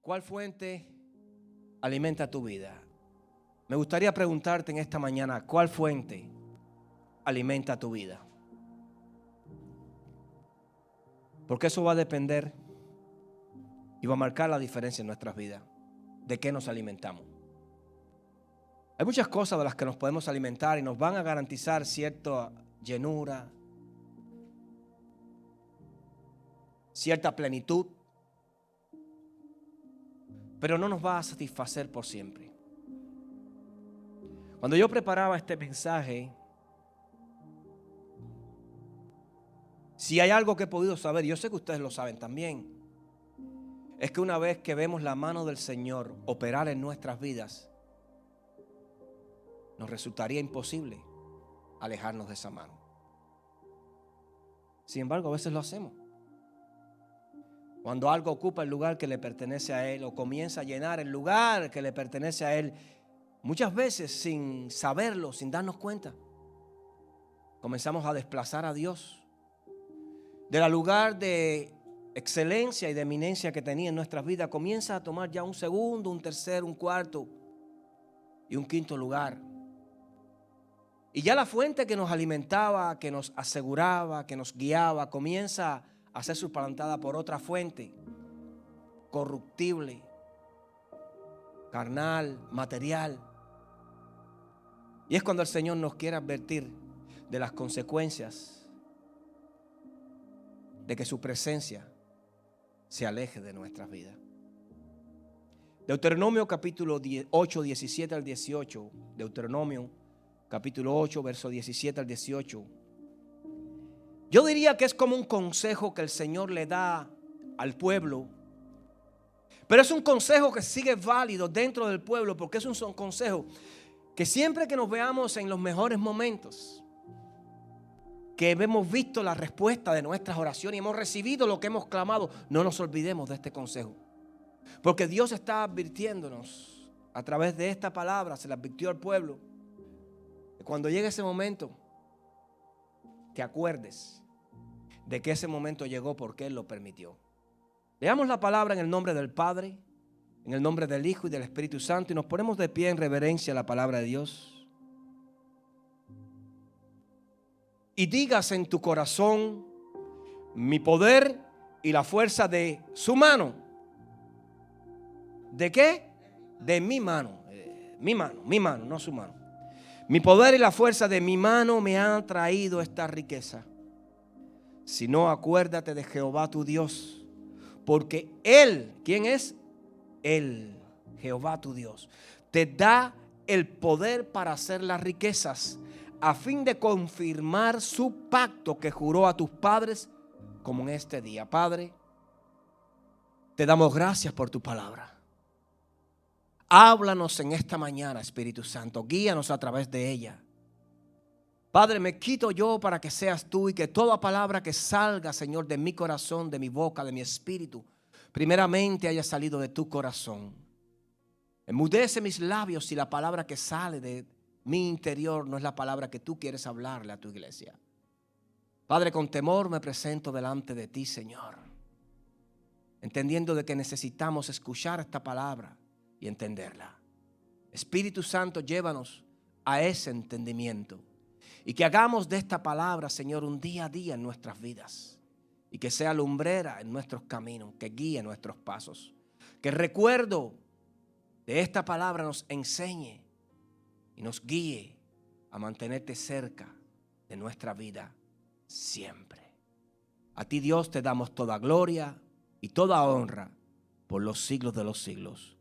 ¿Cuál fuente alimenta tu vida? Me gustaría preguntarte en esta mañana, ¿cuál fuente alimenta tu vida? Porque eso va a depender y va a marcar la diferencia en nuestras vidas. ¿De qué nos alimentamos? Hay muchas cosas de las que nos podemos alimentar y nos van a garantizar cierta llenura, cierta plenitud, pero no nos va a satisfacer por siempre. Cuando yo preparaba este mensaje, si hay algo que he podido saber, yo sé que ustedes lo saben también, es que una vez que vemos la mano del Señor operar en nuestras vidas, nos resultaría imposible alejarnos de esa mano. Sin embargo, a veces lo hacemos. Cuando algo ocupa el lugar que le pertenece a Él o comienza a llenar el lugar que le pertenece a Él, muchas veces sin saberlo, sin darnos cuenta, comenzamos a desplazar a Dios del lugar de excelencia y de eminencia que tenía en nuestras vidas. Comienza a tomar ya un segundo, un tercer, un cuarto y un quinto lugar. Y ya la fuente que nos alimentaba, que nos aseguraba, que nos guiaba, comienza a ser suplantada por otra fuente corruptible, carnal, material. Y es cuando el Señor nos quiere advertir de las consecuencias de que su presencia se aleje de nuestras vidas. Deuteronomio capítulo 8, 17 al 18. Deuteronomio capítulo 8, verso 17 al 18. Yo diría que es como un consejo que el Señor le da al pueblo. Pero es un consejo que sigue válido dentro del pueblo, porque es un consejo que siempre que nos veamos en los mejores momentos, que hemos visto la respuesta de nuestras oraciones y hemos recibido lo que hemos clamado, no nos olvidemos de este consejo. Porque Dios está advirtiéndonos a través de esta palabra, se le advirtió al pueblo, que cuando llegue ese momento, te acuerdes de que ese momento llegó porque Él lo permitió. Leamos la palabra en el nombre del Padre, en el nombre del Hijo y del Espíritu Santo, y nos ponemos de pie en reverencia a la palabra de Dios. Y digas en tu corazón: mi poder y la fuerza de su mano. ¿De qué? De mi mano. Mi mano, no su mano. Mi poder y la fuerza de mi mano me han traído esta riqueza. Si no, acuérdate de Jehová tu Dios, porque Él, ¿quién es? Él, Jehová tu Dios, te da el poder para hacer las riquezas, a fin de confirmar su pacto que juró a tus padres, como en este día. Padre, te damos gracias por tu palabra. Háblanos en esta mañana, Espíritu Santo, guíanos a través de ella. Padre, me quito yo para que seas tú, y que toda palabra que salga, Señor, de mi corazón, de mi boca, de mi espíritu, primeramente haya salido de tu corazón. Enmudece mis labios si la palabra que sale de mi interior no es la palabra que tú quieres hablarle a tu iglesia. Padre, con temor me presento delante de ti, Señor, entendiendo de que necesitamos escuchar esta palabra y entenderla. Espíritu Santo, llévanos a ese entendimiento. Y que hagamos de esta palabra, Señor, un día a día en nuestras vidas. Y que sea lumbrera en nuestros caminos, que guíe nuestros pasos. Que el recuerdo de esta palabra nos enseñe y nos guíe a mantenerte cerca de nuestra vida siempre. A ti, Dios, te damos toda gloria y toda honra por los siglos de los siglos.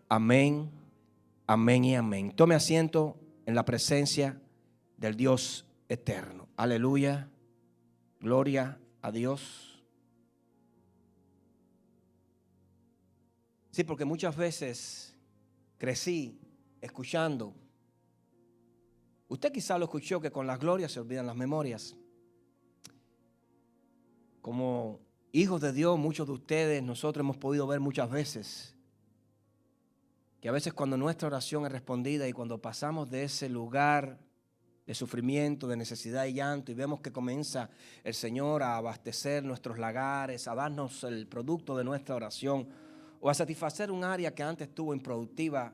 Amén, amén y amén. Tome asiento en la presencia del Dios eterno. Aleluya, gloria a Dios. Sí, porque muchas veces crecí escuchando. Usted quizá lo escuchó, que con las glorias se olvidan las memorias. Como hijos de Dios, muchos de ustedes, nosotros hemos podido ver muchas veces que a veces cuando nuestra oración es respondida y cuando pasamos de ese lugar de sufrimiento, de necesidad y llanto, y vemos que comienza el Señor a abastecer nuestros lagares, a darnos el producto de nuestra oración, o a satisfacer un área que antes estuvo improductiva,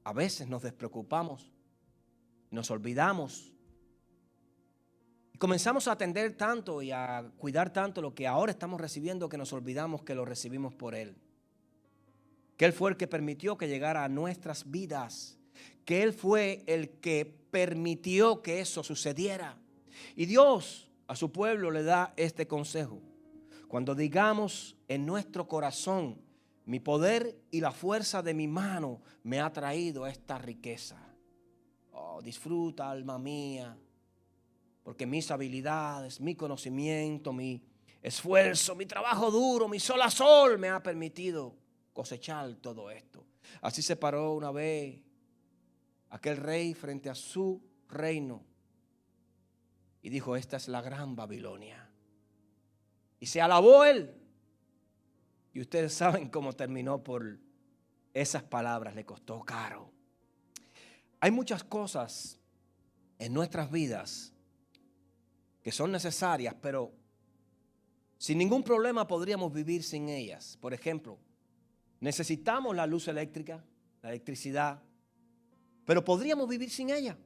a veces nos despreocupamos, nos olvidamos. Y comenzamos a atender tanto y a cuidar tanto lo que ahora estamos recibiendo que nos olvidamos que lo recibimos por Él. Que Él fue el que permitió que llegara a nuestras vidas. Que Él fue el que permitió que eso sucediera. Y Dios a su pueblo le da este consejo. Cuando digamos en nuestro corazón, mi poder y la fuerza de mi mano me ha traído esta riqueza. Oh, disfruta, alma mía, porque mis habilidades, mi conocimiento, mi esfuerzo, mi trabajo duro, mi sol a sol me ha permitido cosechar todo esto. Así se paró una vez aquel rey frente a su reino y dijo, esta es la gran Babilonia. Y se alabó él. Y ustedes saben cómo terminó por esas palabras, le costó caro. Hay muchas cosas en nuestras vidas que son necesarias, pero sin ningún problema podríamos vivir sin ellas. Por ejemplo, necesitamos la luz eléctrica, la electricidad, pero podríamos vivir sin ella.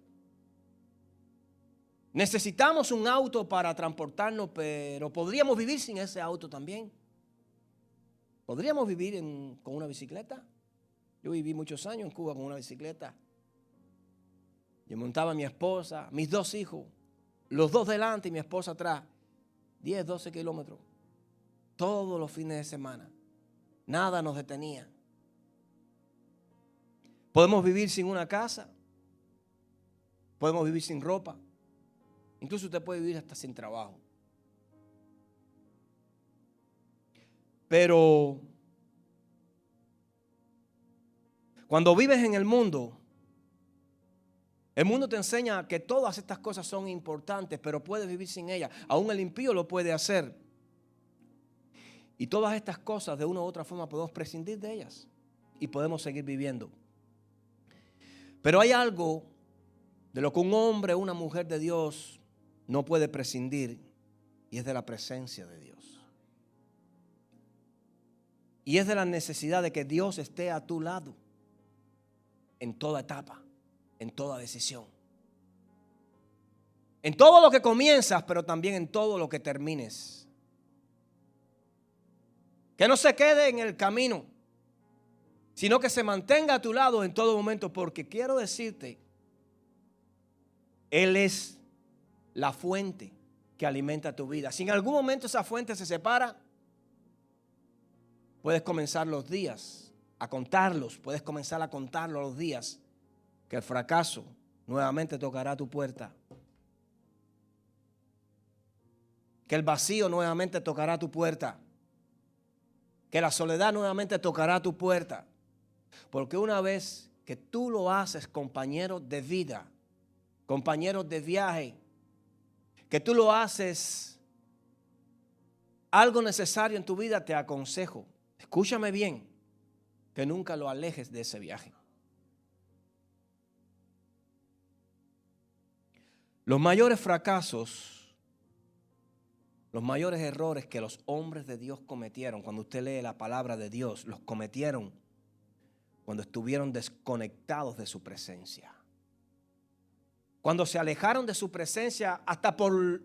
Necesitamos un auto para transportarnos, pero podríamos vivir sin ese auto también. ¿Podríamos vivir con una bicicleta? Yo viví muchos años en Cuba con una bicicleta. Yo montaba a mi esposa, mis dos hijos, los dos delante y mi esposa atrás, 10, 12 kilómetros, todos los fines de semana. Nada nos detenía. Podemos vivir sin una casa, podemos vivir sin ropa, incluso usted puede vivir hasta sin trabajo. Pero cuando vives en el mundo te enseña que todas estas cosas son importantes, pero puedes vivir sin ellas. Aún el impío lo puede hacer. Y todas estas cosas, de una u otra forma, podemos prescindir de ellas y podemos seguir viviendo. Pero hay algo de lo que un hombre o una mujer de Dios no puede prescindir, y es de la presencia de Dios. Y es de la necesidad de que Dios esté a tu lado en toda etapa, en toda decisión. En todo lo que comienzas, pero también en todo lo que termines. Que no se quede en el camino, sino que se mantenga a tu lado en todo momento, porque quiero decirte, Él es la fuente que alimenta tu vida. Si en algún momento esa fuente se separa, puedes comenzar los días a contarlos, puedes comenzar a contar los días que el fracaso nuevamente tocará tu puerta, que el vacío nuevamente tocará tu puerta, que la soledad nuevamente tocará tu puerta, porque una vez que tú lo haces, compañeros de vida, compañeros de viaje, que tú lo haces algo necesario en tu vida, te aconsejo, escúchame bien, que nunca lo alejes de ese viaje. Los mayores fracasos, los mayores errores que los hombres de Dios cometieron, cuando usted lee la palabra de Dios, los cometieron cuando estuvieron desconectados de su presencia. Cuando se alejaron de su presencia hasta por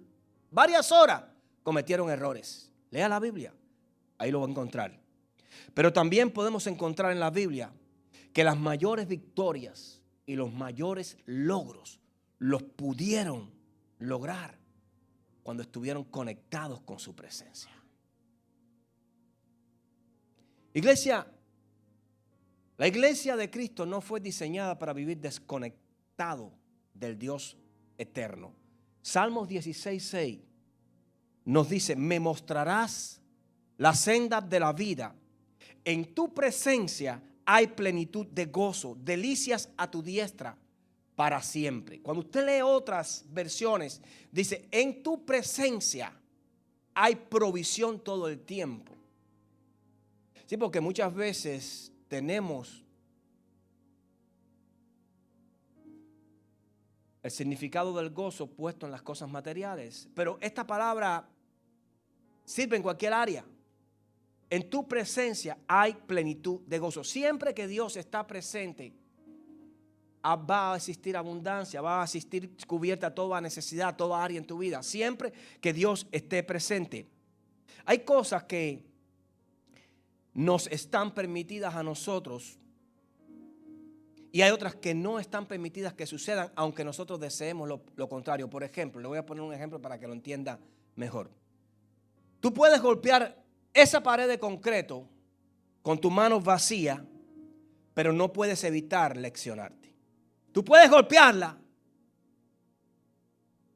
varias horas, cometieron errores. Lea la Biblia, ahí lo va a encontrar. Pero también podemos encontrar en la Biblia que las mayores victorias y los mayores logros los pudieron lograr cuando estuvieron conectados con su presencia. Iglesia, la iglesia de Cristo no fue diseñada para vivir desconectado del Dios eterno. Salmos 16:6 nos dice, me mostrarás la senda de la vida. En tu presencia hay plenitud de gozo, delicias a tu diestra para siempre. Cuando usted lee otras versiones, dice, en tu presencia hay provisión todo el tiempo. Sí, porque muchas veces tenemos el significado del gozo puesto en las cosas materiales, pero esta palabra sirve en cualquier área. en tu presencia hay plenitud de gozo. Siempre que Dios está presente, va a existir abundancia, va a existir cubierta toda necesidad, toda área en tu vida. Siempre que Dios esté presente. Hay cosas que nos están permitidas a nosotros y hay otras que no están permitidas que sucedan, aunque nosotros deseemos lo contrario. Por ejemplo, le voy a poner un ejemplo para que lo entienda mejor. Tú puedes golpear esa pared de concreto con tus manos vacías, pero no puedes evitar lesionarte. Tú puedes golpearla,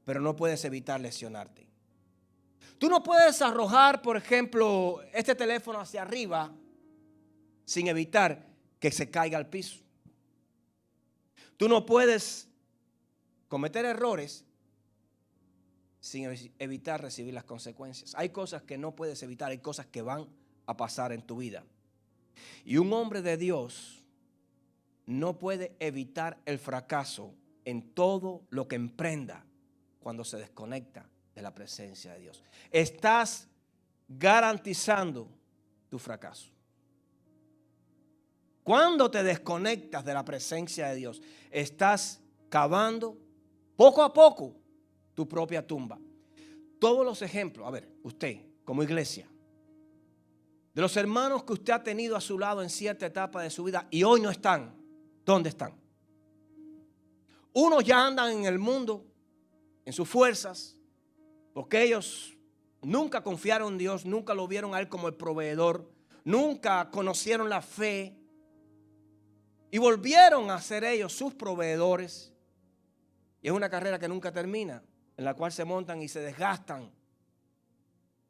pero no puedes evitar lesionarte. Tú no puedes arrojar, por ejemplo, este teléfono hacia arriba sin evitar que se caiga al piso. Tú no puedes cometer errores sin evitar recibir las consecuencias. Hay cosas que no puedes evitar, hay cosas que van a pasar en tu vida. Y un hombre de Dios no puede evitar el fracaso en todo lo que emprenda cuando se desconecta de la presencia de Dios. Estás garantizando tu fracaso. Cuando te desconectas de la presencia de Dios, estás cavando poco a poco tu propia tumba. Todos los ejemplos, a ver, usted como iglesia, de los hermanos que usted ha tenido a su lado en cierta etapa de su vida y hoy no están, ¿dónde están? Unos ya andan en el mundo, en sus fuerzas, porque ellos nunca confiaron en Dios, nunca lo vieron a Él como el proveedor, nunca conocieron la fe y volvieron a ser ellos sus proveedores. Y es una carrera que nunca termina, en la cual se montan y se desgastan.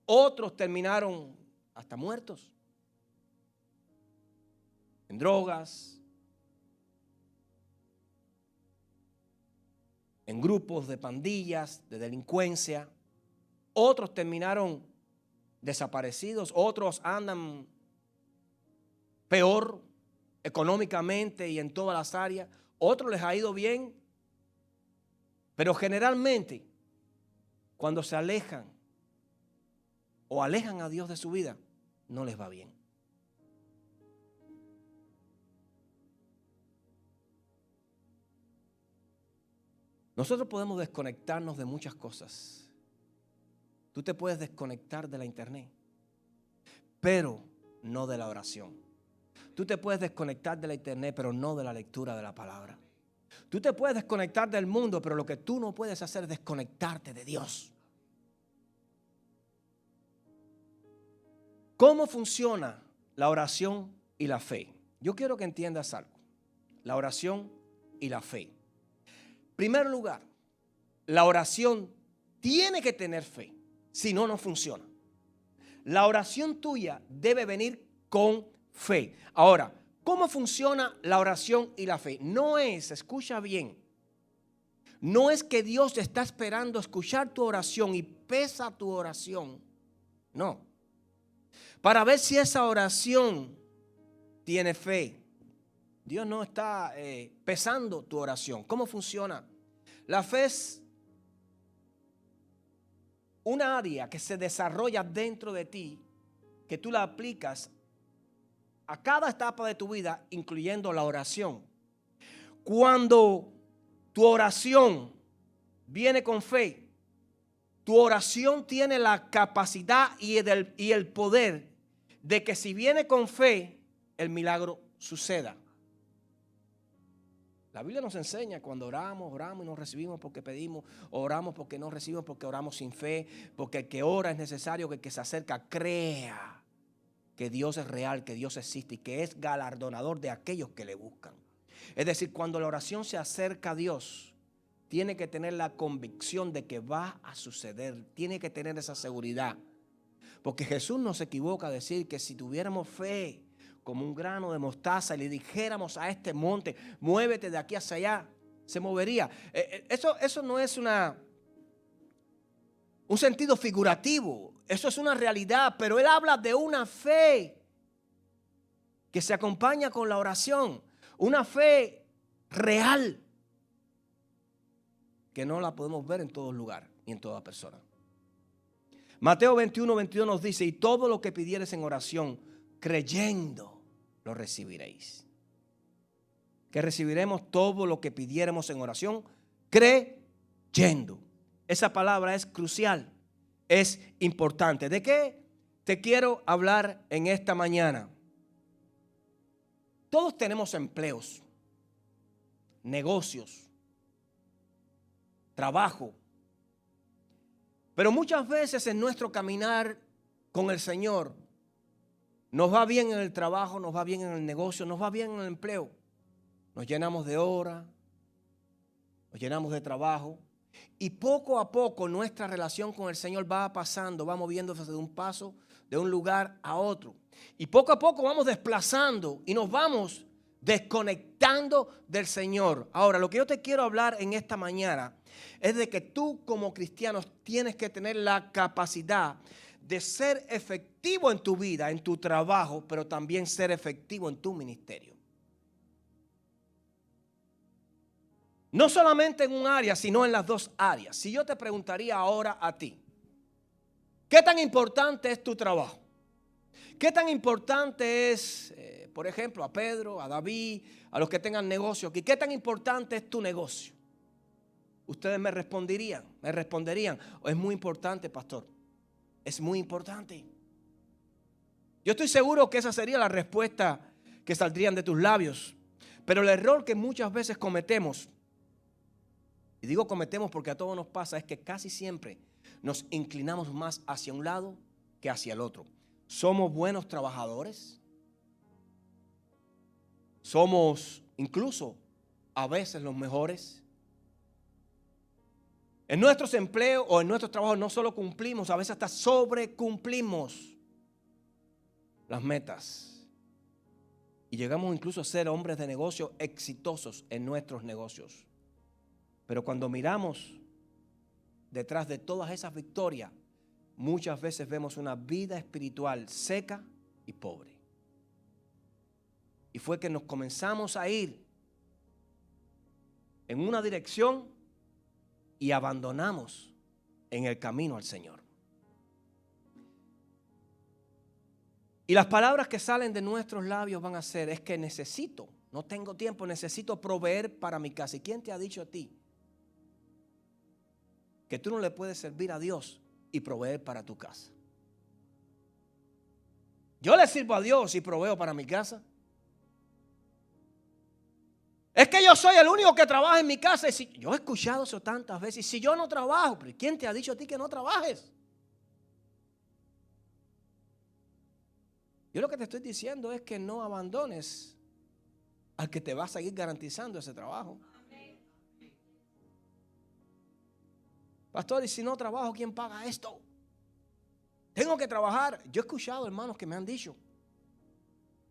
Otros terminaron hasta muertos, en drogas, en grupos de pandillas, de delincuencia. Otros terminaron desaparecidos, otros andan peor económicamente y en todas las áreas. Otros les ha ido bien, pero generalmente cuando se alejan o alejan a Dios de su vida, no les va bien. Nosotros podemos desconectarnos de muchas cosas. Tú te puedes desconectar de la internet, pero no de la oración. Tú te puedes desconectar de la internet, pero no de la lectura de la palabra. Tú te puedes desconectar del mundo, pero lo que tú no puedes hacer es desconectarte de Dios. ¿Cómo funciona la oración y la fe? Yo quiero que entiendas algo. La oración y la fe. En primer lugar, la oración tiene que tener fe, si no, no funciona. La oración tuya debe venir con fe. Ahora, ¿cómo funciona la oración y la fe? No es, escucha bien, no es que Dios está esperando escuchar tu oración y pesa tu oración. No. Para ver si esa oración tiene fe. Dios no está pesando tu oración. ¿Cómo funciona? La fe es una área que se desarrolla dentro de ti, que tú la aplicas a cada etapa de tu vida, incluyendo la oración. Cuando tu oración viene con fe, tu oración tiene la capacidad y el poder de que si viene con fe, el milagro suceda. La Biblia nos enseña cuando oramos y no recibimos porque pedimos, oramos porque no recibimos porque oramos sin fe, porque el que ora es necesario que el que se acerca crea que Dios es real, que Dios existe y que es galardonador de aquellos que le buscan. Es decir, cuando la oración se acerca a Dios, tiene que tener la convicción de que va a suceder, tiene que tener esa seguridad. Porque Jesús no se equivoca a decir que si tuviéramos fe como un grano de mostaza y le dijéramos a este monte, muévete de aquí hacia allá, se movería. Eso no es un sentido figurativo, eso es una realidad, pero Él habla de una fe que se acompaña con la oración, una fe real, que no la podemos ver en todo lugar y en toda persona. Mateo 21:22 nos dice, y todo lo que pidieres en oración, creyendo, lo recibiréis. Que recibiremos todo lo que pidiéramos en oración, creyendo. Esa palabra es crucial, es importante. ¿De qué te quiero hablar en esta mañana? Todos tenemos empleos, negocios, trabajo. Pero muchas veces en nuestro caminar con el Señor, nos va bien en el trabajo, nos va bien en el negocio, nos va bien en el empleo. Nos llenamos de horas, nos llenamos de trabajo. Y poco a poco nuestra relación con el Señor va pasando, va moviéndose de un paso, de un lugar a otro. Y poco a poco vamos desplazando y nos vamos desconectando del Señor. Ahora, lo que yo te quiero hablar en esta mañana es de que tú como cristiano tienes que tener la capacidad de ser efectivo en tu vida, en tu trabajo, pero también ser efectivo en tu ministerio. No solamente en un área, sino en las dos áreas. Si yo te preguntaría ahora a ti, ¿qué tan importante es tu trabajo? ¿Qué tan importante es, por ejemplo, a Pedro, a David, a los que tengan negocio aquí? ¿Qué tan importante es tu negocio? Ustedes me responderían, es muy importante, pastor. Es muy importante. Yo estoy seguro que esa sería la respuesta que saldrían de tus labios. Pero el error que muchas veces cometemos, y digo cometemos porque a todos nos pasa, es que casi siempre nos inclinamos más hacia un lado que hacia el otro. Somos buenos trabajadores. Somos incluso a veces los mejores. En nuestros empleos o en nuestros trabajos no solo cumplimos, a veces hasta sobrecumplimos las metas. Y llegamos incluso a ser hombres de negocio exitosos en nuestros negocios. Pero cuando miramos detrás de todas esas victorias, muchas veces vemos una vida espiritual seca y pobre. Y fue que nos comenzamos a ir en una dirección y abandonamos en el camino al Señor. Y las palabras que salen de nuestros labios van a ser, es que necesito, no tengo tiempo, necesito proveer para mi casa. ¿Y quién te ha dicho a ti que tú no le puedes servir a Dios y proveer para tu casa? Yo le sirvo a Dios y proveo para mi casa. Es que yo soy el único que trabaja en mi casa. Y yo he escuchado eso tantas veces. Y si yo no trabajo, ¿pero quién te ha dicho a ti que no trabajes? Yo lo que te estoy diciendo es que no abandones al que te va a seguir garantizando ese trabajo. Pastor, y si no trabajo, ¿quién paga esto? Tengo que trabajar. Yo he escuchado hermanos que me han dicho,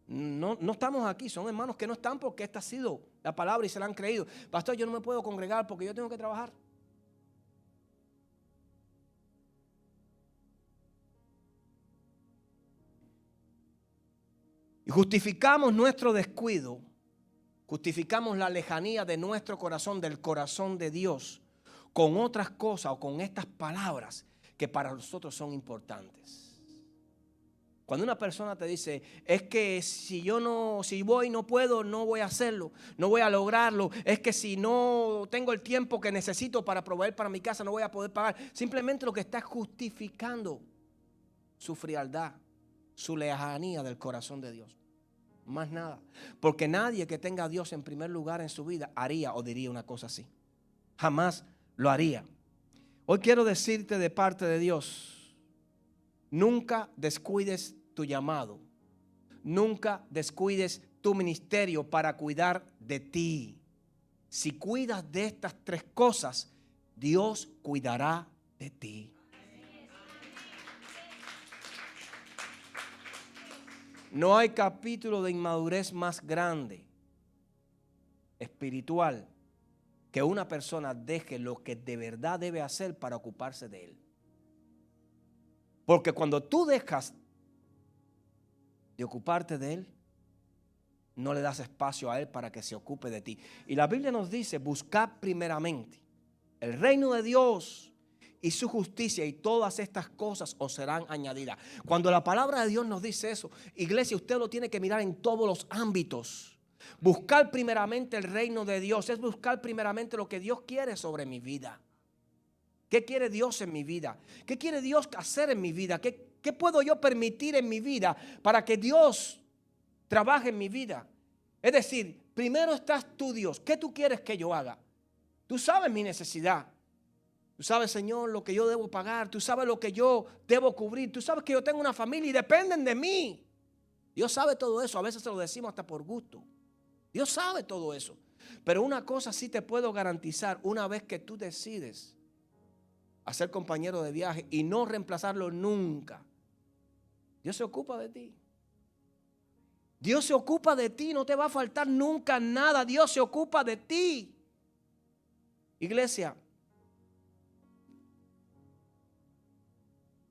no estamos aquí, son hermanos que no están porque esta ha sido la palabra y se la han creído. Pastor, yo no me puedo congregar porque yo tengo que trabajar. Y justificamos nuestro descuido, justificamos la lejanía de nuestro corazón, del corazón de Dios, con otras cosas o con estas palabras que para nosotros son importantes. Cuando una persona te dice, es que si voy no puedo, no voy a hacerlo, no voy a lograrlo, es que si no tengo el tiempo que necesito para proveer para mi casa, no voy a poder pagar. Simplemente lo que está justificando su frialdad, su lejanía del corazón de Dios. Más nada. Porque nadie que tenga a Dios en primer lugar en su vida haría o diría una cosa así. Jamás lo haría. Hoy quiero decirte de parte de Dios, nunca descuides tu llamado. Nunca descuides tu ministerio para cuidar de ti. Si cuidas de estas tres cosas, Dios cuidará de ti. No hay capítulo de inmadurez más grande, espiritual, que una persona deje lo que de verdad debe hacer para ocuparse de él. Porque cuando tú dejas de ocuparte de él, no le das espacio a él para que se ocupe de ti. Y la Biblia nos dice, buscad primeramente el reino de Dios y su justicia, y todas estas cosas os serán añadidas. Cuando la palabra de Dios nos dice eso, iglesia, usted lo tiene que mirar en todos los ámbitos. Buscar primeramente el reino de Dios es buscar primeramente lo que Dios quiere sobre mi vida. ¿Qué quiere Dios en mi vida? ¿Qué quiere Dios hacer en mi vida? ¿Qué puedo yo permitir en mi vida para que Dios trabaje en mi vida? Es decir, primero estás tú, Dios. ¿Qué tú quieres que yo haga? Tú sabes mi necesidad. Tú sabes, Señor, lo que yo debo pagar. Tú sabes lo que yo debo cubrir. Tú sabes que yo tengo una familia y dependen de mí. Dios sabe todo eso. A veces se lo decimos hasta por gusto. Dios sabe todo eso. Pero una cosa sí te puedo garantizar, una vez que tú decides a ser compañero de viaje y no reemplazarlo nunca, Dios se ocupa de ti. Dios se ocupa de ti, no te va a faltar nunca nada. Dios se ocupa de ti. Iglesia,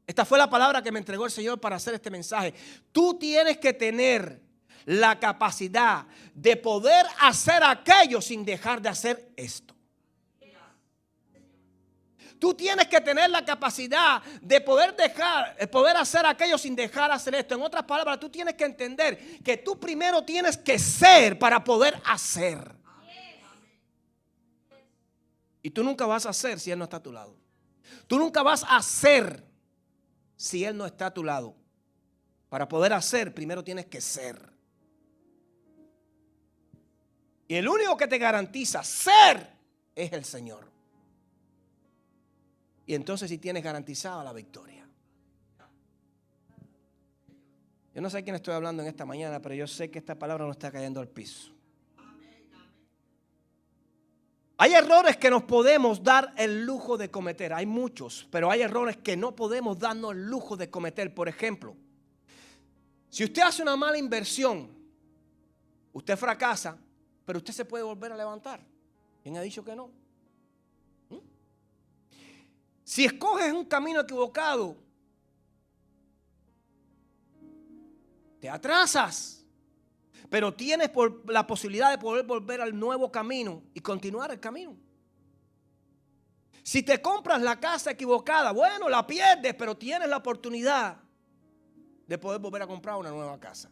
esta fue la palabra que me entregó el Señor para hacer este mensaje. Tú tienes que tener la capacidad de poder hacer aquello sin dejar de hacer esto. Tú tienes que tener la capacidad de poder hacer aquello sin dejar de hacer esto. En otras palabras, tú tienes que entender que tú primero tienes que ser para poder hacer. Y tú nunca vas a hacer si Él no está a tu lado. Tú nunca vas a hacer si Él no está a tu lado. Para poder hacer, primero tienes que ser. Y el único que te garantiza ser es el Señor. Y entonces sí tienes garantizada la victoria. Yo no sé a quién estoy hablando en esta mañana, pero yo sé que esta palabra no está cayendo al piso. Hay errores que nos podemos dar el lujo de cometer. Hay muchos, pero hay errores que no podemos darnos el lujo de cometer. Por ejemplo, si usted hace una mala inversión, usted fracasa, pero usted se puede volver a levantar. ¿Quién ha dicho que no? Si escoges un camino equivocado, te atrasas, pero tienes la posibilidad de poder volver al nuevo camino y continuar el camino. Si te compras la casa equivocada, bueno, la pierdes, pero tienes la oportunidad de poder volver a comprar una nueva casa.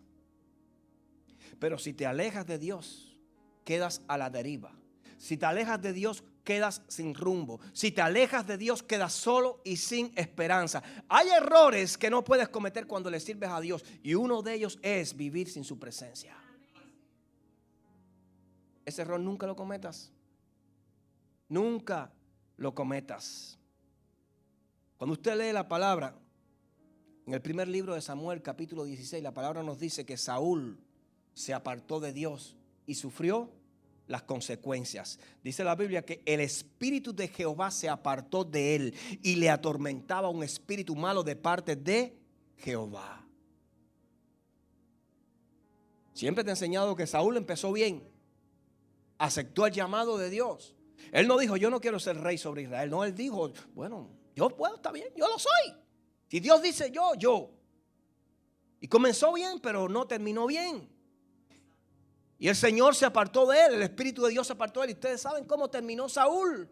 Pero si te alejas de Dios, quedas a la deriva. Si te alejas de Dios, quedas sin rumbo. Si te alejas de Dios, quedas solo y sin esperanza. Hay errores que no puedes cometer cuando le sirves a Dios, y uno de ellos es vivir sin su presencia. Ese error nunca lo cometas. Nunca lo cometas. Cuando usted lee la palabra, en el primer libro de Samuel, capítulo 16, la palabra nos dice que Saúl se apartó de Dios y sufrió las consecuencias. Dice la Biblia que el espíritu de Jehová se apartó de él y le atormentaba un espíritu malo de parte de Jehová. Siempre te he enseñado que Saúl empezó bien. Aceptó el llamado de Dios. Él no dijo, yo no quiero ser rey sobre Israel. No, él dijo, bueno, yo puedo, está bien, yo lo soy. Si Dios dice yo. Y comenzó bien, pero no terminó bien. Y el Señor se apartó de él, el Espíritu de Dios se apartó de él. Y ustedes saben cómo terminó Saúl.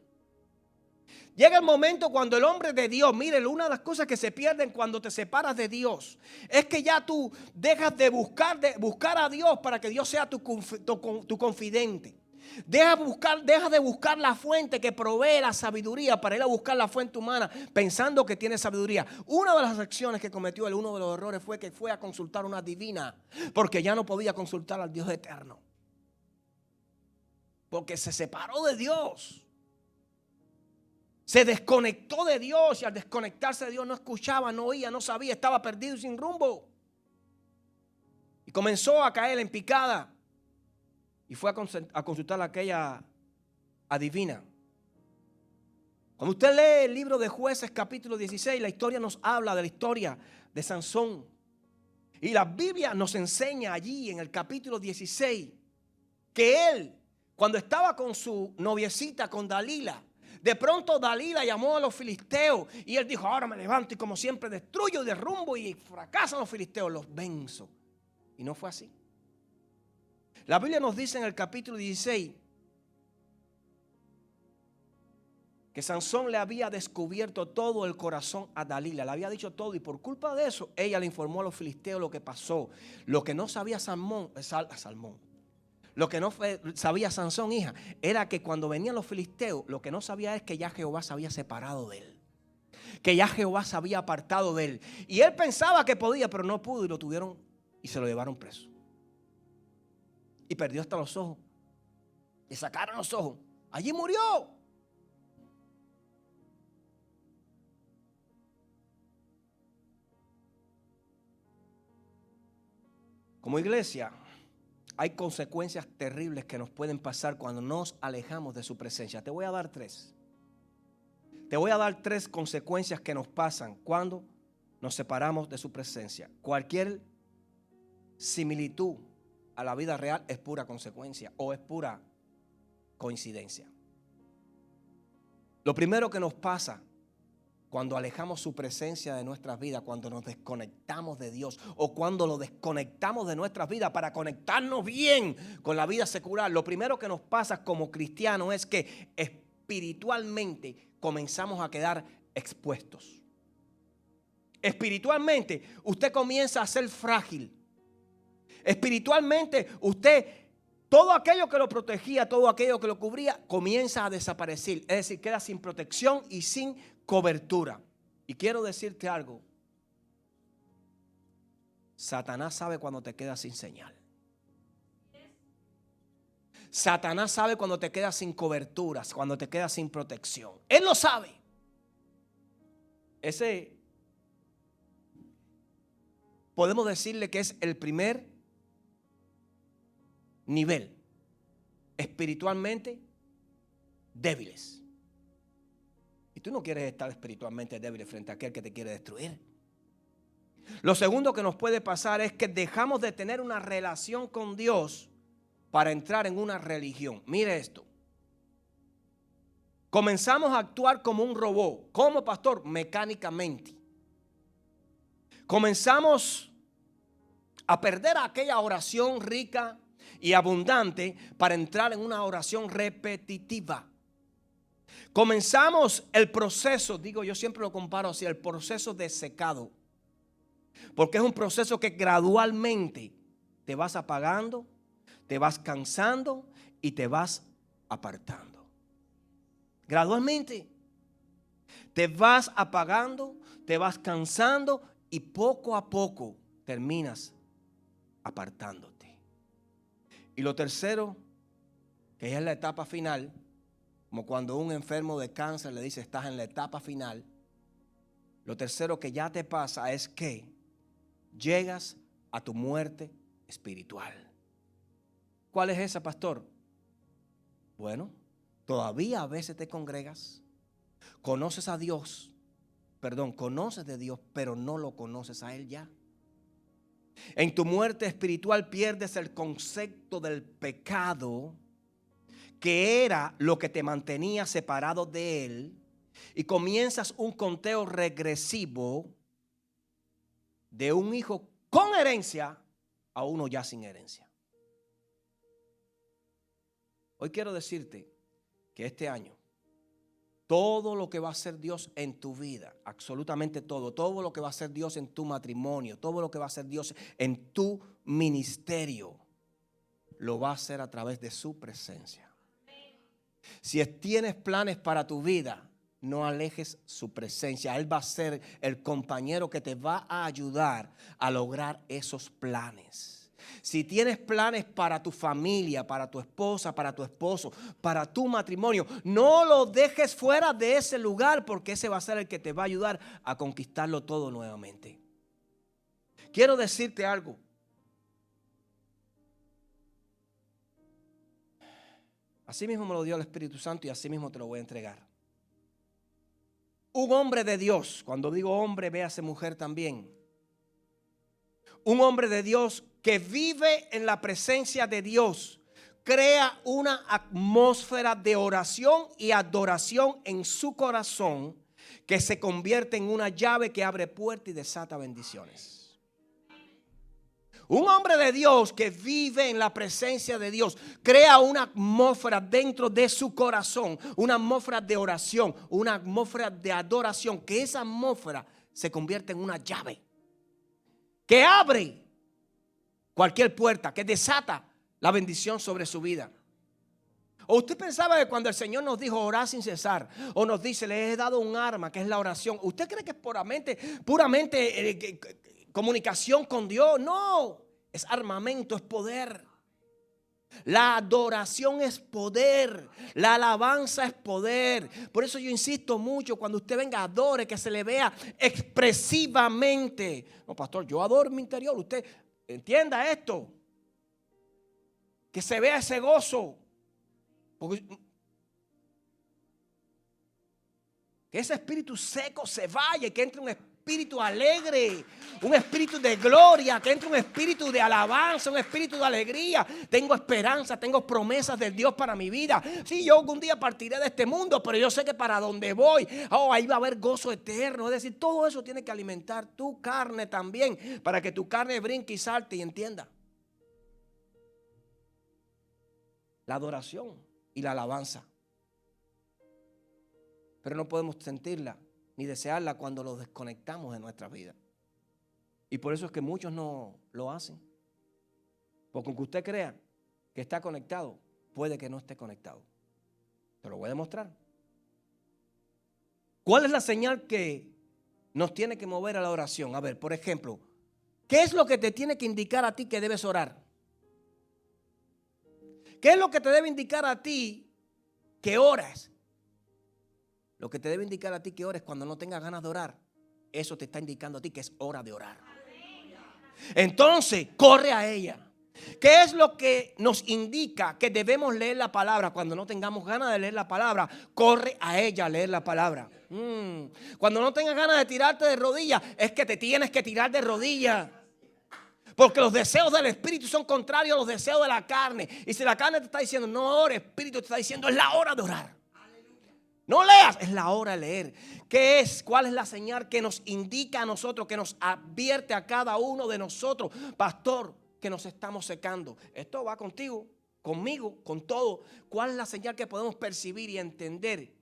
Llega el momento cuando el hombre de Dios, miren, una de las cosas que se pierden cuando te separas de Dios es que ya tú dejas de buscar a Dios para que Dios sea tu confidente. Deja de buscar la fuente que provee la sabiduría para ir a buscar la fuente humana pensando que tiene sabiduría. Una de las acciones que cometió él, uno de los errores, fue que fue a consultar una divina, porque ya no podía consultar al Dios eterno, porque se separó de Dios. Se desconectó de Dios, y al desconectarse de Dios no escuchaba, no oía, no sabía, estaba perdido y sin rumbo. Y comenzó a caer en picada. Y fue a consultar a aquella adivina. Cuando usted lee el libro de Jueces capítulo 16, la historia nos habla de la historia de Sansón. Y la Biblia nos enseña allí en el capítulo 16 que él, cuando estaba con su noviecita, con Dalila, de pronto Dalila llamó a los filisteos y él dijo, ahora me levanto y como siempre destruyo y derrumbo y fracasan los filisteos, los venzo. Y no fue así. La Biblia nos dice en el capítulo 16 que Sansón le había descubierto todo el corazón a Dalila, le había dicho todo, y por culpa de eso ella le informó a los filisteos lo que pasó. Lo que no sabía lo que no sabía Sansón, hija, era que cuando venían los filisteos, lo que no sabía es que ya Jehová se había separado de él, que ya Jehová se había apartado de él, y él pensaba que podía, pero no pudo, y lo tuvieron y se lo llevaron preso, y perdió hasta los ojos, le sacaron los ojos, allí murió. Como iglesia, hay consecuencias terribles que nos pueden pasar cuando nos alejamos de su presencia. Te voy a dar tres. Te voy a dar tres consecuencias que nos pasan cuando nos separamos de su presencia. Cualquier similitud a la vida real es pura consecuencia o es pura coincidencia. Lo primero que nos pasa cuando alejamos su presencia de nuestras vidas, cuando nos desconectamos de Dios o cuando lo desconectamos de nuestras vidas para conectarnos bien con la vida secular, lo primero que nos pasa como cristianos es que espiritualmente comenzamos a quedar expuestos. Espiritualmente usted comienza a ser frágil. Espiritualmente usted, todo aquello que lo protegía, todo aquello que lo cubría, comienza a desaparecer. Es decir, queda sin protección y sin cobertura. Y quiero decirte algo. Satanás sabe cuando te quedas sin señal. Satanás sabe cuando te quedas sin coberturas, cuando te quedas sin protección. Él lo sabe. Ese, podemos decirle que es el primer nivel, espiritualmente débiles. Y tú no quieres estar espiritualmente débil frente a aquel que te quiere destruir. Lo segundo que nos puede pasar es que dejamos de tener una relación con Dios para entrar en una religión. Mire esto. Comenzamos a actuar como un robot. ¿Cómo, pastor? Mecánicamente. Comenzamos a perder aquella oración rica y abundante para entrar en una oración repetitiva. Comenzamos el proceso, digo, yo siempre lo comparo así, el proceso de secado, porque es un proceso que gradualmente te vas apagando, te vas cansando y te vas apartando. Gradualmente te vas apagando, te vas cansando y poco a poco terminas apartándote. Y lo tercero, que es la etapa final, como cuando un enfermo de cáncer le dice estás en la etapa final, lo tercero que ya te pasa es que llegas a tu muerte espiritual. ¿Cuál es esa, pastor? Bueno, todavía a veces te congregas, conoces de Dios, pero no lo conoces a Él ya. En tu muerte espiritual pierdes el concepto del pecado, que era lo que te mantenía separado de Él, y comienzas un conteo regresivo de un hijo con herencia a uno ya sin herencia. Hoy quiero decirte que este año todo lo que va a hacer Dios en tu vida, absolutamente todo lo que va a hacer Dios en tu matrimonio, todo lo que va a hacer Dios en tu ministerio, lo va a hacer a través de su presencia. Si tienes planes para tu vida, no alejes su presencia. Él va a ser el compañero que te va a ayudar a lograr esos planes. Si tienes planes para tu familia, para tu esposa, para tu esposo, para tu matrimonio, no lo dejes fuera de ese lugar, porque ese va a ser el que te va a ayudar a conquistarlo todo nuevamente. Quiero decirte algo. Así mismo me lo dio el Espíritu Santo y así mismo te lo voy a entregar. Un hombre de Dios, cuando digo hombre, véase mujer también. Un hombre de Dios que vive en la presencia de Dios, crea una atmósfera de oración y adoración en su corazón que se convierte en una llave que abre puertas y desata bendiciones. Un hombre de Dios que vive en la presencia de Dios crea una atmósfera dentro de su corazón, una atmósfera de oración, una atmósfera de adoración, que esa atmósfera se convierte en una llave que abre cualquier puerta, que desata la bendición sobre su vida. ¿O usted pensaba que cuando el Señor nos dijo orar sin cesar, o nos dice, le he dado un arma que es la oración, usted cree que es puramente comunicación con Dios? No, es armamento, es poder. La adoración es poder, la alabanza es poder. Por eso yo insisto mucho, cuando usted venga, adore, que se le vea expresivamente. No, pastor, yo adoro en mi interior. Usted entienda esto, que se vea ese gozo. Porque que ese espíritu seco se vaya y que entre un espíritu alegre, un espíritu de gloria, que entre un espíritu de alabanza, un espíritu de alegría. Tengo esperanza, tengo promesas de Dios para mi vida. Sí, yo algún día partiré de este mundo, pero yo sé que para donde voy, ahí va a haber gozo eterno. Es decir, todo eso tiene que alimentar tu carne también, para que tu carne brinque y salte y entienda. La adoración y la alabanza. Pero no podemos sentirla ni desearla cuando los desconectamos de nuestra vida. Y por eso es que muchos no lo hacen. Porque aunque usted crea que está conectado, puede que no esté conectado. Te lo voy a demostrar. ¿Cuál es la señal que nos tiene que mover a la oración? A ver, por ejemplo, ¿qué es lo que te tiene que indicar a ti que debes orar? ¿Qué es lo que te debe indicar a ti que oras? Lo que te debe indicar a ti que ores cuando no tengas ganas de orar, eso te está indicando a ti que es hora de orar. Entonces, corre a ella. ¿Qué es lo que nos indica que debemos leer la palabra cuando no tengamos ganas de leer la palabra? Corre a ella a leer la palabra. Cuando no tengas ganas de tirarte de rodillas, es que te tienes que tirar de rodillas. Porque los deseos del espíritu son contrarios a los deseos de la carne. Y si la carne te está diciendo no ores, el espíritu te está diciendo es la hora de orar. No leas, es la hora de leer. ¿Qué es? ¿Cuál es la señal que nos indica a nosotros, que nos advierte a cada uno de nosotros? Pastor, que nos estamos secando. Esto va contigo, conmigo, con todo. ¿Cuál es la señal que podemos percibir y entender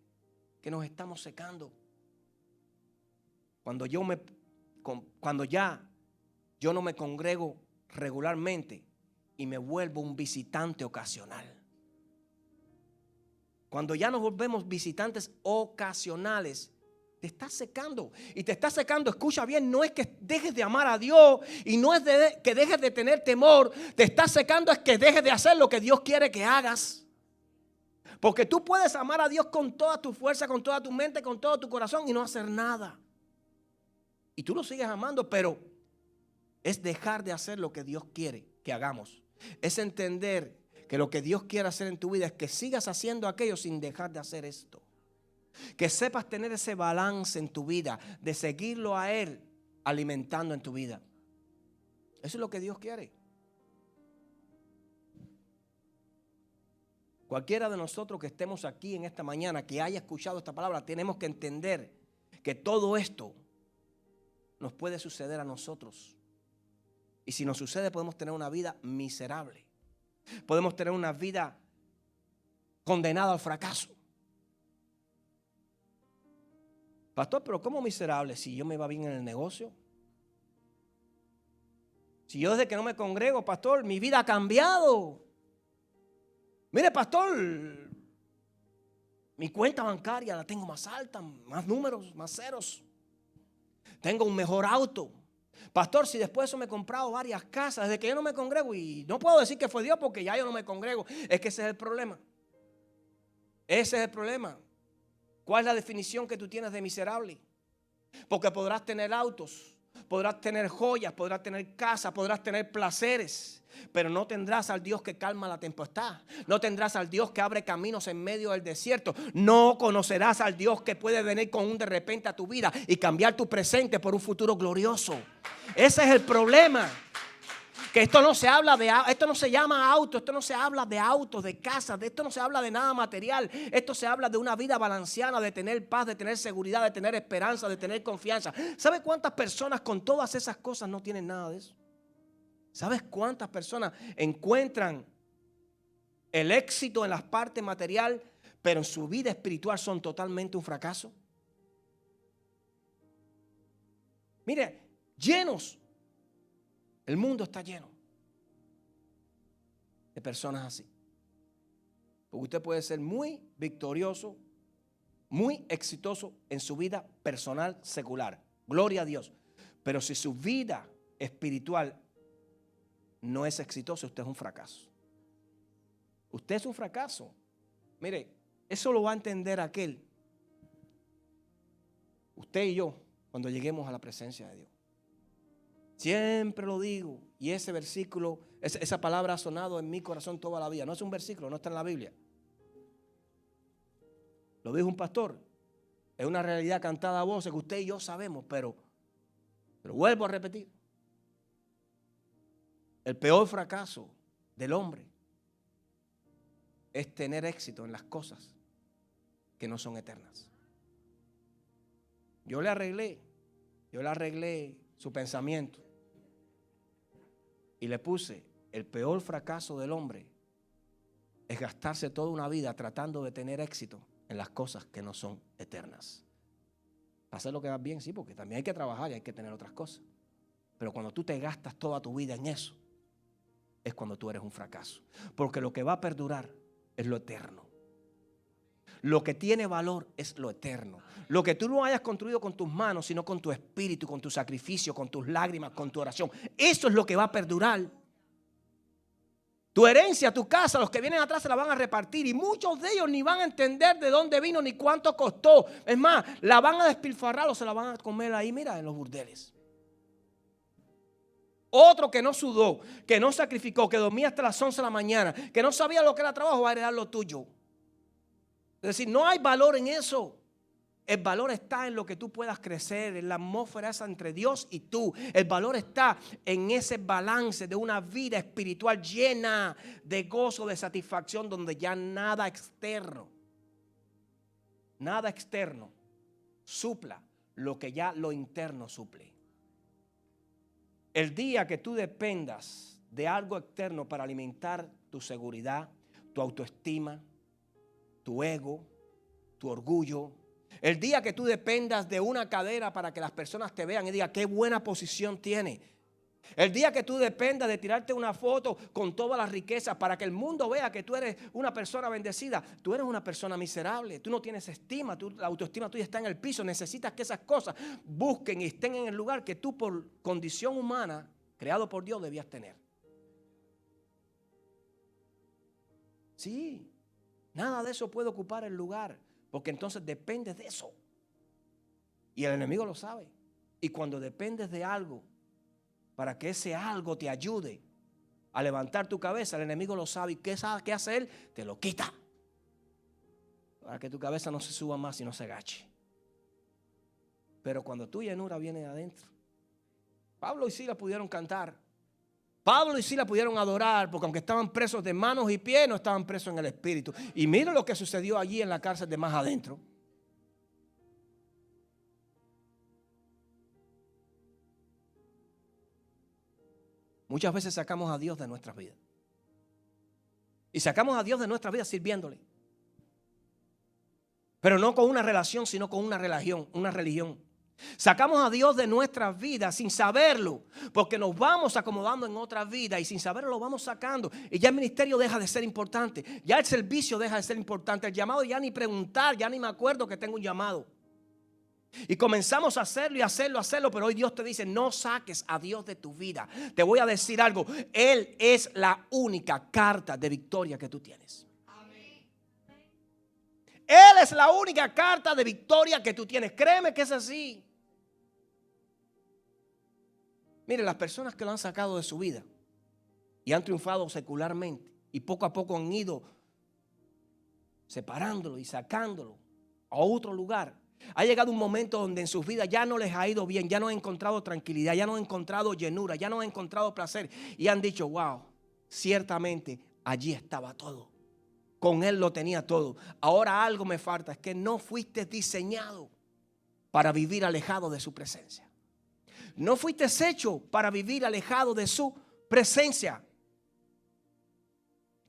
que nos estamos secando? Cuando ya yo no me congrego regularmente y me vuelvo un visitante ocasional. Cuando ya nos volvemos visitantes ocasionales, te estás secando. Y te estás secando, escucha bien, no es que dejes de amar a Dios y no es que dejes de tener temor. Te estás secando es que dejes de hacer lo que Dios quiere que hagas. Porque tú puedes amar a Dios con toda tu fuerza, con toda tu mente, con todo tu corazón y no hacer nada. Y tú lo sigues amando, pero es dejar de hacer lo que Dios quiere que hagamos. Es entender que lo que Dios quiere hacer en tu vida es que sigas haciendo aquello sin dejar de hacer esto. Que sepas tener ese balance en tu vida, de seguirlo a Él alimentando en tu vida. Eso es lo que Dios quiere. Cualquiera de nosotros que estemos aquí en esta mañana, que haya escuchado esta palabra, tenemos que entender que todo esto nos puede suceder a nosotros. Y si nos sucede, podemos tener una vida miserable. Podemos tener una vida condenada al fracaso. Pastor, pero ¿cómo miserable? Si yo me va bien en el negocio. Si yo desde que no me congrego, pastor, mi vida ha cambiado. Mire, pastor, mi cuenta bancaria la tengo más alta, más números, más ceros. Tengo un mejor auto. Pastor, si después de eso me he comprado varias casas desde que yo no me congrego, y no puedo decir que fue Dios porque ya yo no me congrego. Es que ese es el problema. Ese es el problema. ¿Cuál es la definición que tú tienes de miserable? Porque podrás tener autos, podrás tener joyas, podrás tener casa, podrás tener placeres, pero no tendrás al Dios que calma la tempestad. No tendrás al Dios que abre caminos en medio del desierto. No conocerás al Dios que puede venir con un de repente a tu vida y cambiar tu presente por un futuro glorioso. Ese es el problema. Que esto no se habla de, esto no se llama auto, esto no se habla de autos, de casas, de esto no se habla de nada material. Esto se habla de una vida balanceada, de tener paz, de tener seguridad, de tener esperanza, de tener confianza. ¿Sabe cuántas personas con todas esas cosas no tienen nada de eso? ¿Sabes cuántas personas encuentran el éxito en las partes material, pero en su vida espiritual son totalmente un fracaso? Mire, llenos. El mundo está lleno de personas así. Porque usted puede ser muy victorioso, muy exitoso en su vida personal secular. Gloria a Dios. Pero si su vida espiritual no es exitosa, usted es un fracaso. Usted es un fracaso. Mire, eso lo va a entender aquel, usted y yo, cuando lleguemos a la presencia de Dios. Siempre lo digo, y ese versículo, esa palabra ha sonado en mi corazón toda la vida. No es un versículo, no está en la Biblia. Lo dijo un pastor. Es una realidad cantada a voces que usted y yo sabemos, pero vuelvo a repetir. El peor fracaso del hombre es tener éxito en las cosas que no son eternas. Yo le arreglé su pensamiento y le puse: el peor fracaso del hombre es gastarse toda una vida tratando de tener éxito en las cosas que no son eternas. Hacer lo que va bien, sí, porque también hay que trabajar y hay que tener otras cosas. Pero cuando tú te gastas toda tu vida en eso, es cuando tú eres un fracaso. Porque lo que va a perdurar es lo eterno. Lo que tiene valor es lo eterno. Lo que tú no hayas construido con tus manos, sino con tu espíritu, con tu sacrificio, con tus lágrimas, con tu oración. Eso es lo que va a perdurar. Tu herencia, tu casa, los que vienen atrás se la van a repartir. Y muchos de ellos ni van a entender de dónde vino ni cuánto costó. Es más, la van a despilfarrar o se la van a comer ahí, mira, en los burdeles. Otro que no sudó, que no sacrificó, que dormía hasta las 11 de la mañana, que no sabía lo que era trabajo, va a heredar lo tuyo. Es decir, no hay valor en eso. El valor está en lo que tú puedas crecer, en la atmósfera esa entre Dios y tú. El valor está en ese balance de una vida espiritual llena de gozo, de satisfacción, donde ya nada externo supla lo que ya lo interno suple. El día que tú dependas de algo externo para alimentar tu seguridad, tu autoestima, tu ego, tu orgullo. El día que tú dependas de una cadera para que las personas te vean y digan qué buena posición tiene. El día que tú dependas de tirarte una foto con todas las riquezas para que el mundo vea que tú eres una persona bendecida, tú eres una persona miserable. Tú no tienes estima, la autoestima tuya está en el piso. Necesitas que esas cosas busquen y estén en el lugar que tú por condición humana, creado por Dios, debías tener. Sí. Nada de eso puede ocupar el lugar, porque entonces dependes de eso. Y el enemigo lo sabe. Y cuando dependes de algo, para que ese algo te ayude a levantar tu cabeza, el enemigo lo sabe. ¿Y qué hace él? Te lo quita. Para que tu cabeza no se suba más y no se agache. Pero cuando tu llenura viene de adentro, Pablo y Silas pudieron cantar. Pablo y Silas pudieron adorar, porque aunque estaban presos de manos y pies, no estaban presos en el espíritu. Y miren lo que sucedió allí en la cárcel de más adentro. Muchas veces sacamos a Dios de nuestras vidas. Y sacamos a Dios de nuestras vidas sirviéndole. Pero no con una relación, sino con una religión. Sacamos a Dios de nuestras vidas sin saberlo, porque nos vamos acomodando en otras vidas y sin saberlo lo vamos sacando. Y ya el ministerio deja de ser importante, ya el servicio deja de ser importante, el llamado ya ni preguntar, ya ni me acuerdo que tengo un llamado. Y comenzamos a hacerlo y hacerlo, pero hoy Dios te dice: no saques a Dios de tu vida. Te voy a decir algo, Él es la única carta de victoria que tú tienes. Él es la única carta de victoria que tú tienes. Créeme que es así. Mire, las personas que lo han sacado de su vida y han triunfado secularmente y poco a poco han ido separándolo y sacándolo a otro lugar. Ha llegado un momento donde en sus vidas ya no les ha ido bien, ya no han encontrado tranquilidad, ya no han encontrado llenura, ya no han encontrado placer. Y han dicho: wow, ciertamente allí estaba todo. Con Él lo tenía todo. Ahora algo me falta, es que no fuiste diseñado para vivir alejado de su presencia. No fuiste hecho para vivir alejado de su presencia.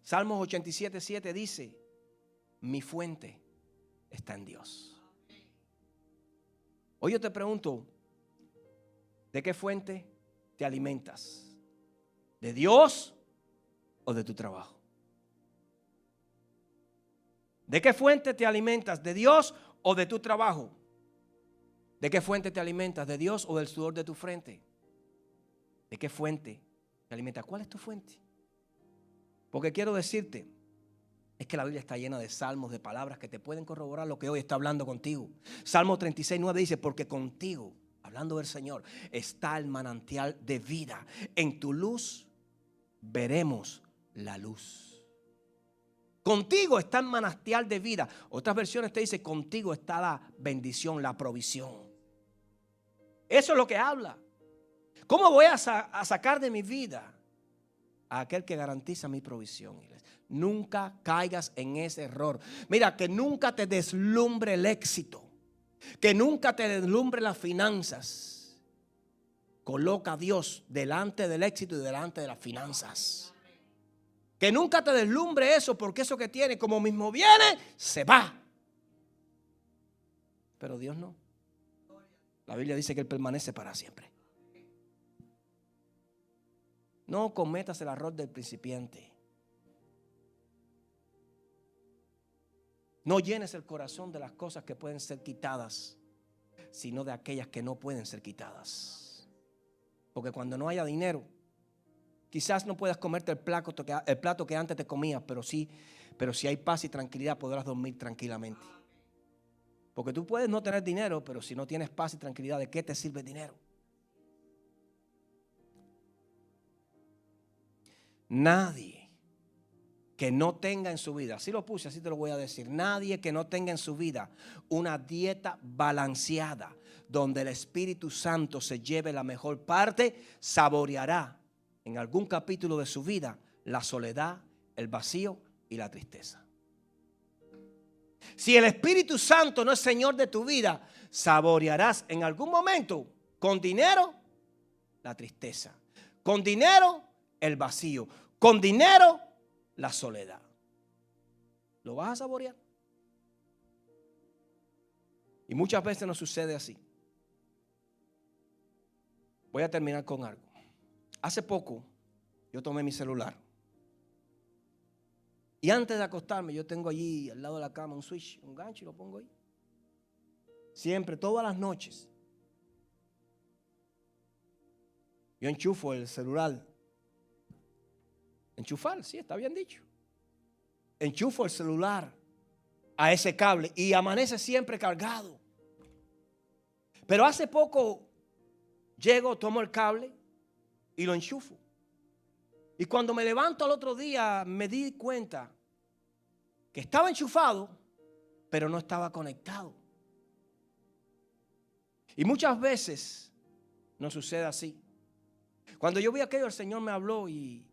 Salmos 87:7 dice: mi fuente está en Dios. Hoy yo te pregunto, ¿de qué fuente te alimentas? ¿De Dios o de tu trabajo? ¿De qué fuente te alimentas? ¿De Dios o de tu trabajo? ¿De qué fuente te alimentas? ¿De Dios o del sudor de tu frente? ¿De qué fuente te alimentas? ¿Cuál es tu fuente? Porque quiero decirte, es que la Biblia está llena de salmos, de palabras que te pueden corroborar lo que hoy está hablando contigo. Salmo 36:9 dice: porque contigo, hablando del Señor, está el manantial de vida. En tu luz veremos la luz. Contigo está el manantial de vida. Otras versiones te dicen: contigo está la bendición, la provisión. Eso es lo que habla. ¿Cómo voy a sacar de mi vida a aquel que garantiza mi provisión? Nunca caigas en ese error. Mira, que nunca te deslumbre el éxito, que nunca te deslumbre las finanzas. Coloca a Dios delante del éxito y delante de las finanzas. Que nunca te deslumbre eso, porque eso que tiene, como mismo viene, se va. Pero Dios no. La Biblia dice que Él permanece para siempre. No cometas el error del principiante. No llenes el corazón de las cosas que pueden ser quitadas, sino de aquellas que no pueden ser quitadas. Porque cuando no haya dinero, quizás no puedas comerte el plato que antes te comías, pero si hay paz y tranquilidad, podrás dormir tranquilamente. Porque tú puedes no tener dinero, pero si no tienes paz y tranquilidad, ¿de qué te sirve el dinero? Nadie que no tenga en su vida, así lo puse, así te lo voy a decir, nadie que no tenga en su vida una dieta balanceada, donde el Espíritu Santo se lleve la mejor parte, saboreará en algún capítulo de su vida la soledad, el vacío y la tristeza. Si el Espíritu Santo no es Señor de tu vida, saborearás en algún momento con dinero la tristeza, con dinero el vacío, con dinero la soledad. ¿Lo vas a saborear? Y muchas veces nos sucede así. Voy a terminar con algo. Hace poco yo tomé mi celular y antes de acostarme yo tengo allí al lado de la cama un switch, un gancho, y lo pongo ahí. Siempre, todas las noches, yo enchufo el celular. Enchufar, sí, está bien dicho. Enchufo el celular a ese cable y amanece siempre cargado. Pero hace poco llego, tomo el cable y lo enchufo. Y cuando me levanto al otro día me di cuenta que estaba enchufado, pero no estaba conectado. Y muchas veces nos sucede así. Cuando yo vi aquello, el Señor me habló y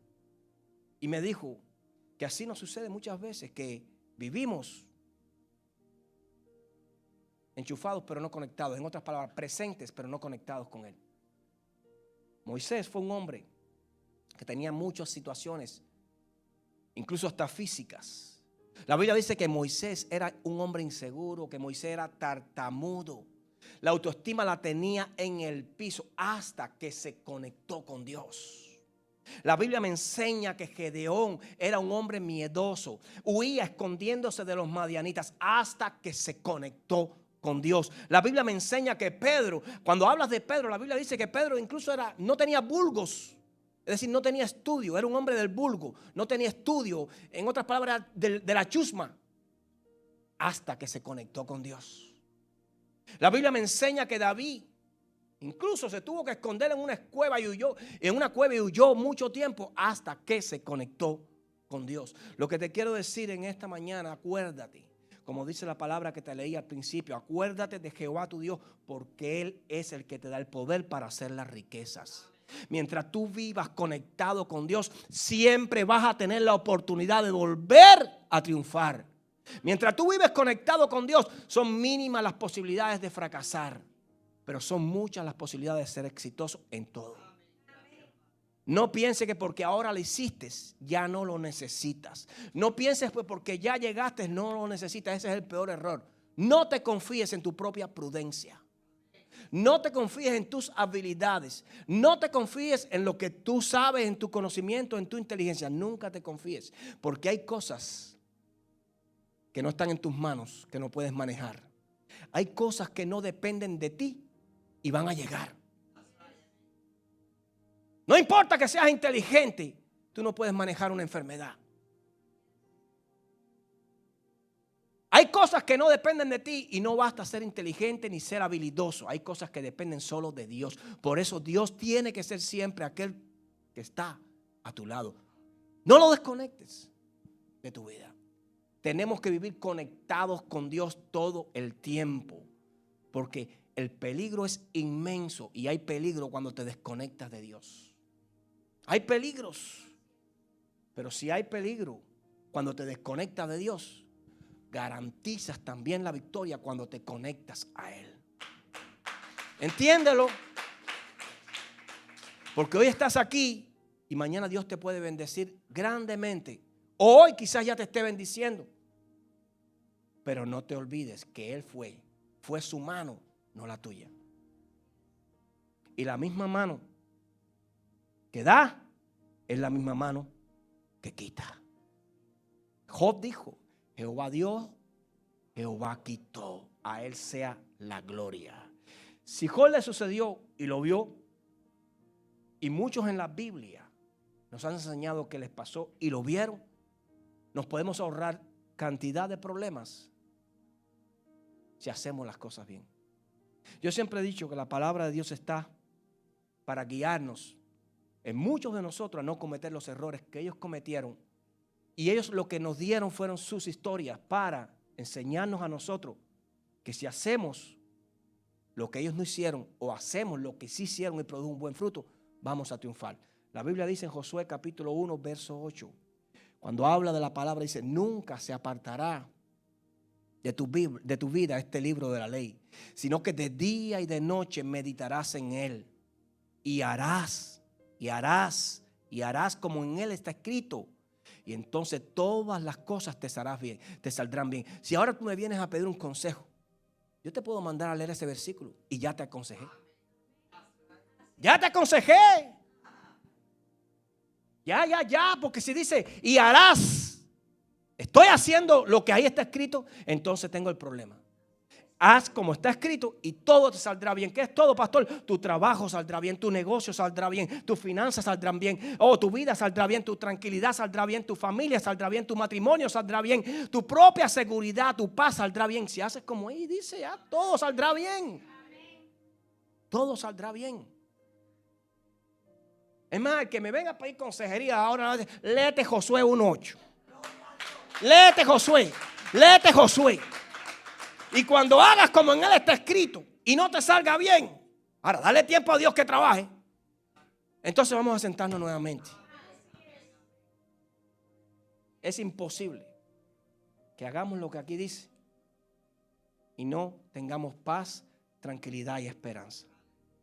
me dijo que así nos sucede muchas veces, que vivimos enchufados pero no conectados. En otras palabras, presentes pero no conectados con Él. Moisés fue un hombre que tenía muchas situaciones, incluso hasta físicas. La Biblia dice que Moisés era un hombre inseguro, que Moisés era tartamudo. La autoestima la tenía en el piso hasta que se conectó con Dios. La Biblia me enseña que Gedeón era un hombre miedoso, huía escondiéndose de los madianitas hasta que se conectó con Dios. La Biblia me enseña que Pedro, cuando hablas de Pedro, la Biblia dice que Pedro incluso no tenía vulgos, es decir, no tenía estudio, era un hombre del vulgo, no tenía estudio, en otras palabras, de la chusma, hasta que se conectó con Dios. La Biblia me enseña que David incluso se tuvo que esconder en una cueva y huyó mucho tiempo hasta que se conectó con Dios. Lo que te quiero decir en esta mañana, acuérdate, como dice la palabra que te leí al principio, acuérdate de Jehová tu Dios, porque Él es el que te da el poder para hacer las riquezas. Mientras tú vivas conectado con Dios, siempre vas a tener la oportunidad de volver a triunfar. Mientras tú vives conectado con Dios, son mínimas las posibilidades de fracasar, pero son muchas las posibilidades de ser exitoso en todo. No pienses que porque ahora lo hiciste, ya no lo necesitas. No pienses pues porque ya llegaste, no lo necesitas. Ese es el peor error. No te confíes en tu propia prudencia. No te confíes en tus habilidades. No te confíes en lo que tú sabes, en tu conocimiento, en tu inteligencia. Nunca te confíes. Porque hay cosas que no están en tus manos, que no puedes manejar. Hay cosas que no dependen de ti y van a llegar. No importa que seas inteligente, tú no puedes manejar una enfermedad. Hay cosas que no dependen de ti y no basta ser inteligente ni ser habilidoso. Hay cosas que dependen solo de Dios. Por eso Dios tiene que ser siempre aquel que está a tu lado. No lo desconectes de tu vida. Tenemos que vivir conectados con Dios todo el tiempo. Porque el peligro es inmenso y hay peligro cuando te desconectas de Dios. Hay peligros, pero si hay peligro cuando te desconectas de Dios, garantizas también la victoria cuando te conectas a Él. Entiéndelo, porque hoy estás aquí y mañana Dios te puede bendecir grandemente. Hoy quizás ya te esté bendiciendo, pero no te olvides que Él fue su mano, no la tuya. Y la misma mano que da es la misma mano que quita. Job dijo: Jehová dio, Jehová quitó, a Él sea la gloria. Si Job le sucedió y lo vio, y muchos en la Biblia nos han enseñado que les pasó y lo vieron, nos podemos ahorrar cantidad de problemas si hacemos las cosas bien. Yo siempre he dicho que la palabra de Dios está para guiarnos en muchos de nosotros a no cometer los errores que ellos cometieron. Y ellos lo que nos dieron fueron sus historias para enseñarnos a nosotros que si hacemos lo que ellos no hicieron o hacemos lo que sí hicieron y produjo un buen fruto, vamos a triunfar. La Biblia dice en Josué capítulo 1, verso 8, cuando habla de la palabra, dice: nunca se apartará de tu vida este libro de la ley, sino que de día y de noche meditarás en él y harás como en él está escrito. Y entonces todas las cosas te saldrán bien. Si ahora tú me vienes a pedir un consejo, yo te puedo mandar a leer ese versículo y ya te aconsejé. Ya te aconsejé. Ya, porque si dice y harás, estoy haciendo lo que ahí está escrito, entonces tengo el problema. Haz como está escrito y todo te saldrá bien. ¿Qué es todo, pastor? Tu trabajo saldrá bien, tu negocio saldrá bien, tus finanzas saldrán bien, tu vida saldrá bien, tu tranquilidad saldrá bien, tu familia saldrá bien, tu matrimonio saldrá bien, tu propia seguridad, tu paz saldrá bien. Si haces como ahí dice, ya todo saldrá bien. Todo saldrá bien. Es más, el que me venga a pedir consejería ahora, léete Josué 1:8. Léete Josué. Y cuando hagas como en él está escrito y no te salga bien, ahora dale tiempo a Dios que trabaje. Entonces vamos a sentarnos nuevamente. Es imposible que hagamos lo que aquí dice y no tengamos paz, tranquilidad y esperanza.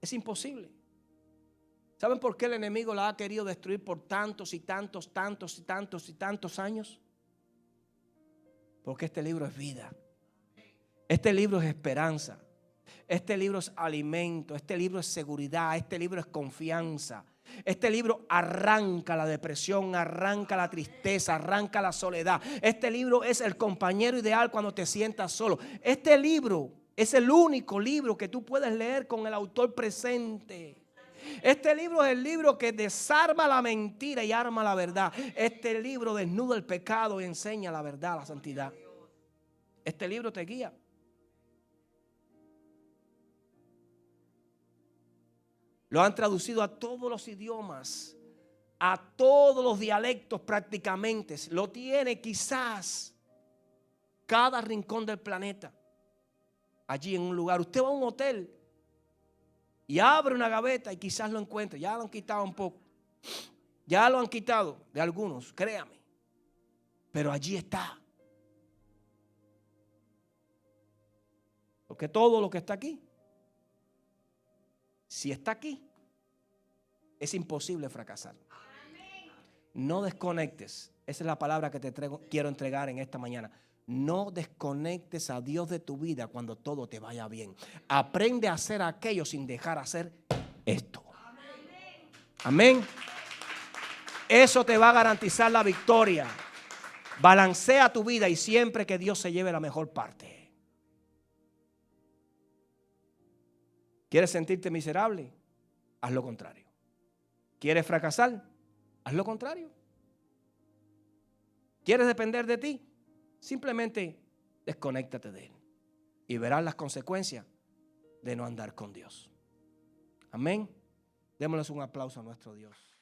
Es imposible. ¿Saben por qué el enemigo la ha querido destruir por tantos años? Porque este libro es vida. Este libro es esperanza. Este libro es alimento. Este libro es seguridad. Este libro es confianza. Este libro arranca la depresión, arranca la tristeza, arranca la soledad. Este libro es el compañero ideal cuando te sientas solo. Este libro es el único libro que tú puedes leer con el autor presente. Este libro es el libro que desarma la mentira y arma la verdad. Este libro desnuda el pecado y enseña la verdad, la santidad. Este libro te guía. Lo han traducido a todos los idiomas, a todos los dialectos prácticamente. Lo tiene quizás cada rincón del planeta. Allí en un lugar. Usted va a un hotel y abre una gaveta y quizás lo encuentre. Ya lo han quitado un poco. Ya lo han quitado de algunos, créame. Pero allí está. Porque todo lo que está aquí, si está aquí, Es imposible fracasar. No desconectes. Esa es la palabra que quiero entregar en esta mañana. No desconectes a Dios de tu vida cuando todo te vaya bien. Aprende a hacer aquello sin dejar hacer esto. Amén. Eso te va a garantizar la victoria. Balancea tu vida y siempre que Dios se lleve la mejor parte. ¿Quieres sentirte miserable? Haz lo contrario. ¿Quieres fracasar? Haz lo contrario. ¿Quieres depender de ti? Simplemente desconéctate de Él y verás las consecuencias de no andar con Dios. Amén. Démosles un aplauso a nuestro Dios.